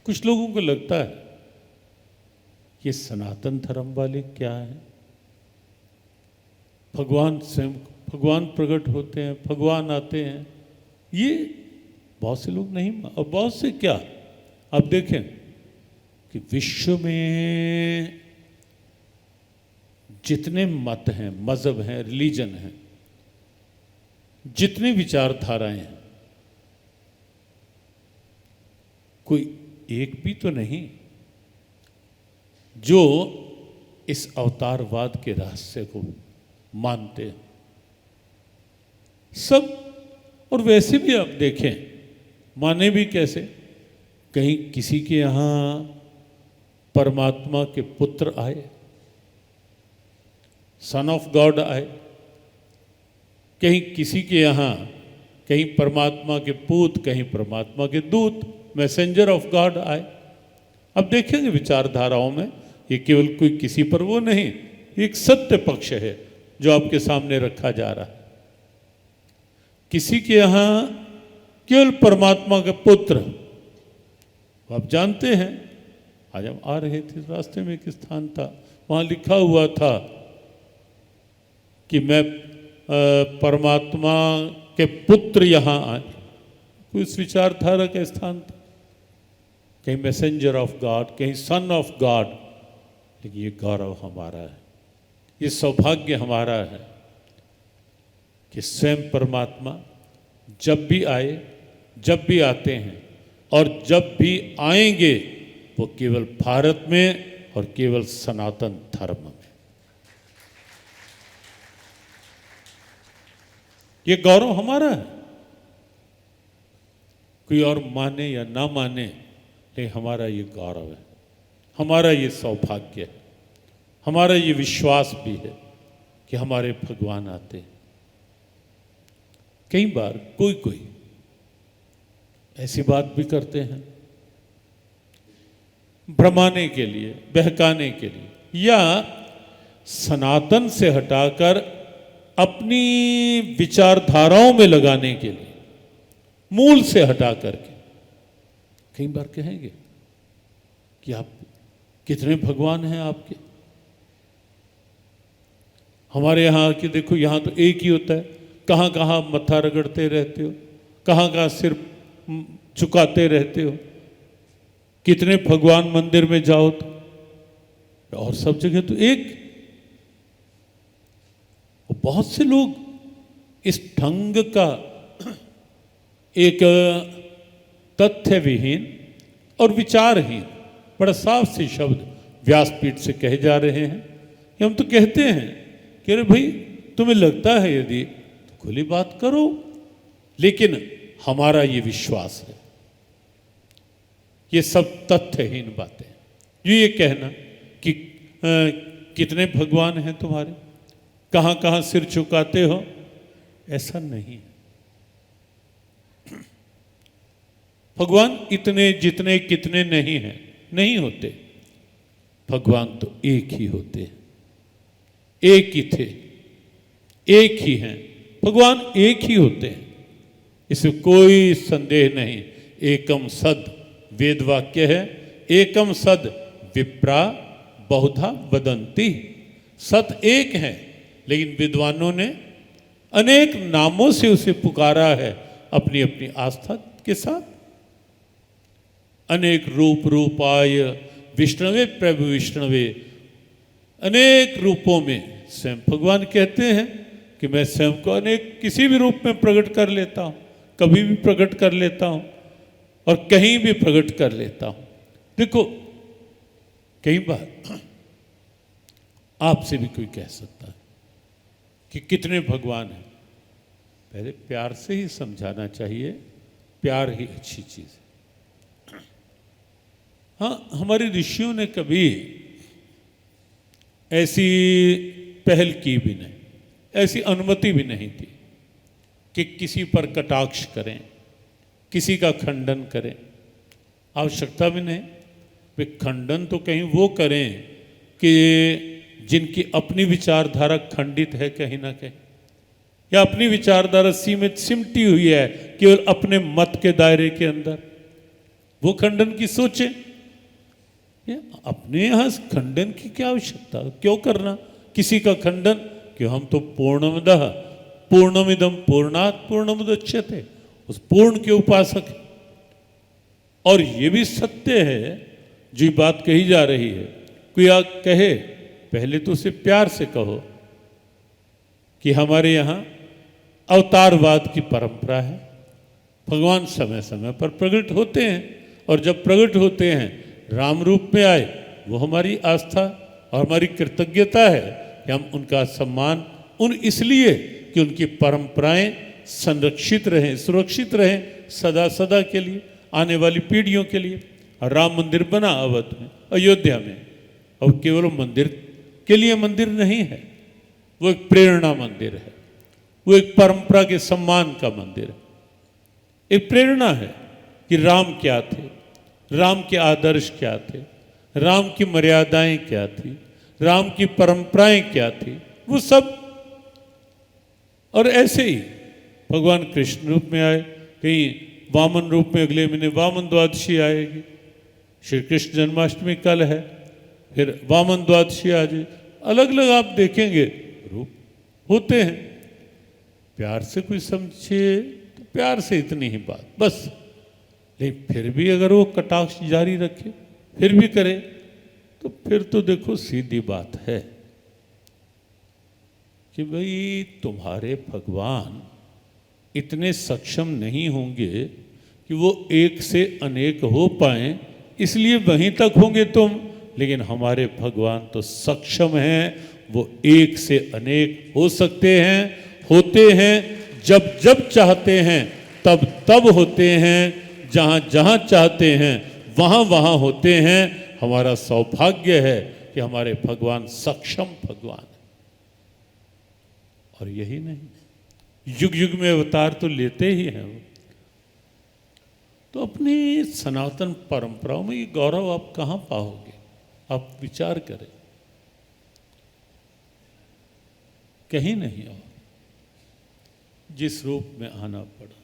कुछ लोगों को लगता है ये सनातन धर्म वाले क्या है, भगवान स्वयं भगवान प्रकट होते हैं, भगवान आते हैं। ये बहुत से लोग नहीं और बहुत से क्या, आप देखें कि विश्व में जितने मत हैं, मजहब हैं, रिलीजन हैं, जितनी विचारधाराएं हैं, कोई एक भी तो नहीं जो इस अवतारवाद के रहस्य को मानते हैं। सब, और वैसे भी आप देखें माने भी कैसे, कहीं किसी के यहाँ परमात्मा के पुत्र आए, सन ऑफ गॉड आए, कहीं किसी के यहाँ कहीं परमात्मा के पूत, कहीं परमात्मा के दूत, मैसेंजर ऑफ गॉड आए। अब देखेंगे विचारधाराओं में ये केवल कोई किसी पर वो नहीं, एक सत्य पक्ष है जो आपके सामने रखा जा रहा है। किसी के यहाँ केवल परमात्मा का पुत्र, आप जानते हैं, आज हम आ रहे थे रास्ते में एक स्थान था, वहाँ लिखा हुआ था कि मैं परमात्मा के पुत्र यहाँ आए, कोई इस विचारधारा का स्थान था, कहीं मैसेंजर ऑफ गॉड, कहीं सन ऑफ गॉड। लेकिन ये गौरव हमारा है, ये सौभाग्य हमारा है कि स्वयं परमात्मा जब भी आए, जब भी आते हैं और जब भी आएंगे वो केवल भारत में और केवल सनातन धर्म में। ये गौरव हमारा है, कोई और माने या ना माने, लेकिन हमारा ये गौरव है, हमारा ये सौभाग्य है, हमारा ये विश्वास भी है कि हमारे भगवान आते हैं। कई बार कोई कोई ऐसी बात भी करते हैं भ्रमाने के लिए, बहकाने के लिए, या सनातन से हटाकर अपनी विचारधाराओं में लगाने के लिए, मूल से हटा करके कई बार कहेंगे कि आप कितने भगवान हैं आपके, हमारे यहाँ कि देखो यहाँ तो एक ही होता है, कहाँ कहाँ मत्था रगड़ते रहते हो, कहाँ कहाँ सिर झुकाते रहते हो, कितने भगवान मंदिर में जाओ तो, और सब जगह तो एक। बहुत से लोग इस ढंग का एक तथ्य विहीन और विचारहीन, बड़ा साफ से शब्द व्यासपीठ से कहे जा रहे हैं कि हम तो कहते हैं कि अरे भाई तुम्हें लगता है यदि तो खुली बात करो, लेकिन हमारा ये विश्वास है, ये सब तथ्यहीन बातें। ये कहना कि कितने भगवान हैं तुम्हारे, कहाँ कहाँ सिर झुकाते हो, ऐसा नहीं है। भगवान इतने जितने कितने नहीं हैं, नहीं होते। भगवान तो एक ही होते हैं, एक ही थे, एक ही हैं, भगवान एक ही होते हैं, इसमें कोई संदेह नहीं। एकम सद वेद वाक्य है, एकम सद विप्रा बहुधा वदंती। सत एक है, लेकिन विद्वानों ने अनेक नामों से उसे पुकारा है अपनी अपनी आस्था के साथ। अनेक रूप रूपाय विष्णवे प्रभु विष्णवे, अनेक रूपों में स्वयं भगवान कहते हैं कि मैं स्वयं को अनेक किसी भी रूप में प्रकट कर लेता हूँ, कभी भी प्रकट कर लेता हूँ और कहीं भी प्रकट कर लेता हूँ। देखो कई बार आपसे भी कोई कह सकता है कि कितने भगवान हैं, पहले प्यार से ही समझाना चाहिए, प्यार ही अच्छी चीज़ है। हाँ, हमारे ऋषियों ने कभी ऐसी पहल की भी नहीं, ऐसी अनुमति भी नहीं थी कि किसी पर कटाक्ष करें, किसी का खंडन करें, आवश्यकता भी नहीं। वे खंडन तो कहीं वो करें कि जिनकी अपनी विचारधारा खंडित है कहीं ना कहीं, या अपनी विचारधारा सीमित सिमटी हुई है केवल अपने मत के दायरे के अंदर, वो खंडन की सोचे। अपने यहाँ खंडन की क्या आवश्यकता, क्यों करना किसी का खंडन? क्यों, हम तो पूर्णमदः पूर्णमिदं पूर्णात् पूर्णमुदच्यते, उस पूर्ण के उपासक हैं। और ये भी सत्य है जो बात कही जा रही है, कोई कहे पहले तो उसे प्यार से कहो कि हमारे यहाँ अवतारवाद की परंपरा है, भगवान समय समय पर प्रकट होते हैं, और जब प्रकट होते हैं राम रूप में आए, वो हमारी आस्था और हमारी कृतज्ञता है कि हम उनका सम्मान इसलिए कि उनकी परंपराएं संरक्षित रहें, सुरक्षित रहें सदा सदा के लिए, आने वाली पीढ़ियों के लिए। और राम मंदिर बना अवध में, अयोध्या में, और केवल मंदिर के लिए मंदिर नहीं है, वो एक प्रेरणा मंदिर है, वो एक परंपरा के सम्मान का मंदिर है। एक प्रेरणा है कि राम क्या थे, राम के आदर्श क्या थे, राम की मर्यादाएं क्या थी, राम की परंपराएं क्या थी, वो सब। और ऐसे ही भगवान कृष्ण रूप में आए, कहीं वामन रूप में, अगले महीने वामन द्वादशी आएगी, श्री कृष्ण जन्माष्टमी कल है, फिर वामन द्वादशी आ जाए, अलग अलग आप देखेंगे रूप होते हैं। प्यार से कोई समझे तो प्यार से इतनी ही बात बस, लेकिन फिर भी अगर वो कटाक्ष जारी रखे, फिर भी करे, तो फिर तो देखो सीधी बात है कि भाई तुम्हारे भगवान इतने सक्षम नहीं होंगे कि वो एक से अनेक हो पाए, इसलिए वहीं तक होंगे तुम। लेकिन हमारे भगवान तो सक्षम हैं, वो एक से अनेक हो सकते हैं, होते हैं, जब जब चाहते हैं तब तब होते हैं, जहाँ जहाँ चाहते हैं वहाँ वहाँ होते हैं। हमारा सौभाग्य है कि हमारे भगवान सक्षम भगवान है। और यही नहीं, युग युग में अवतार तो लेते ही हैं वो। तो अपनी सनातन परंपराओं में ये गौरव आप कहाँ पाओगे? आप विचार करें, कहीं नहीं। और जिस रूप में आना पड़ा,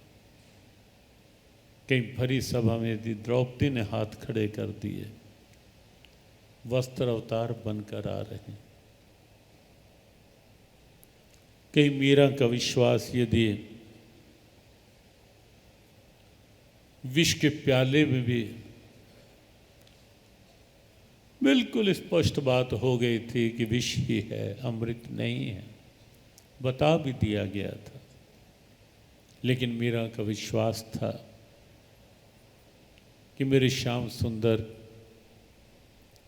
कहीं भरी सभा में यदि द्रौपदी ने हाथ खड़े कर दिए, वस्त्र अवतार बनकर आ रहे हैं। कहीं मीरा का विश्वास यदि विष के प्याले में भी बिल्कुल स्पष्ट बात हो गई थी कि विष ही है, अमृत नहीं है, बता भी दिया गया था, लेकिन मीरा का विश्वास था कि मेरे श्याम सुंदर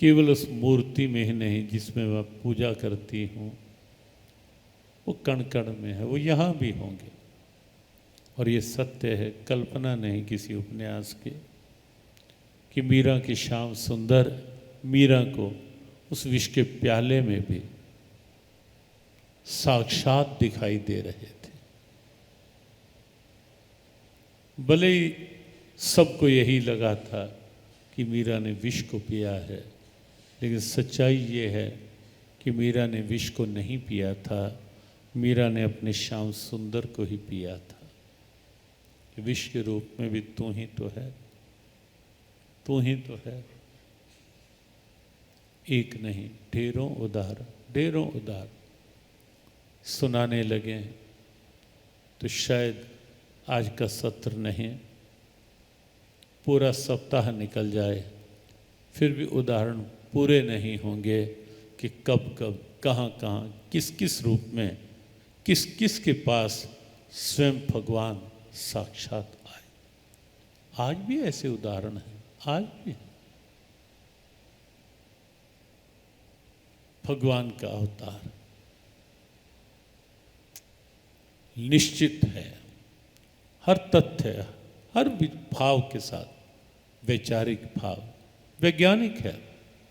केवल उस मूर्ति में ही नहीं जिसमें मैं पूजा करती हूँ, वो कण कण में है, वो यहाँ भी होंगे। और ये सत्य है, कल्पना नहीं किसी उपन्यास के, कि मीरा की श्याम सुंदर मीरा को उस विष के प्याले में भी साक्षात दिखाई दे रहे थे। भले ही सबको यही लगा था कि मीरा ने विष को पिया है, लेकिन सच्चाई ये है कि मीरा ने विष को नहीं पिया था, मीरा ने अपने श्याम सुंदर को ही पिया था। विष के रूप में भी तू ही तो है, तू ही तो है। एक नहीं, ढेरों उदाहरण सुनाने लगे तो शायद आज का सत्र नहीं, पूरा सप्ताह निकल जाए, फिर भी उदाहरण पूरे नहीं होंगे कि कब कब कहाँ कहाँ किस किस रूप में किस किस के पास स्वयं भगवान साक्षात आए। आज भी ऐसे उदाहरण हैं, आज भी भगवान का अवतार निश्चित है, हर तथ्य हर भाव के साथ, वैचारिक भाव, वैज्ञानिक है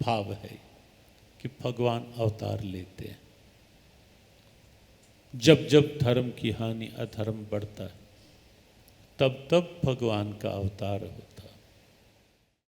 भाव है कि भगवान अवतार लेते हैं। जब जब धर्म की हानि, अधर्म बढ़ता है, तब तब भगवान का अवतार होता है।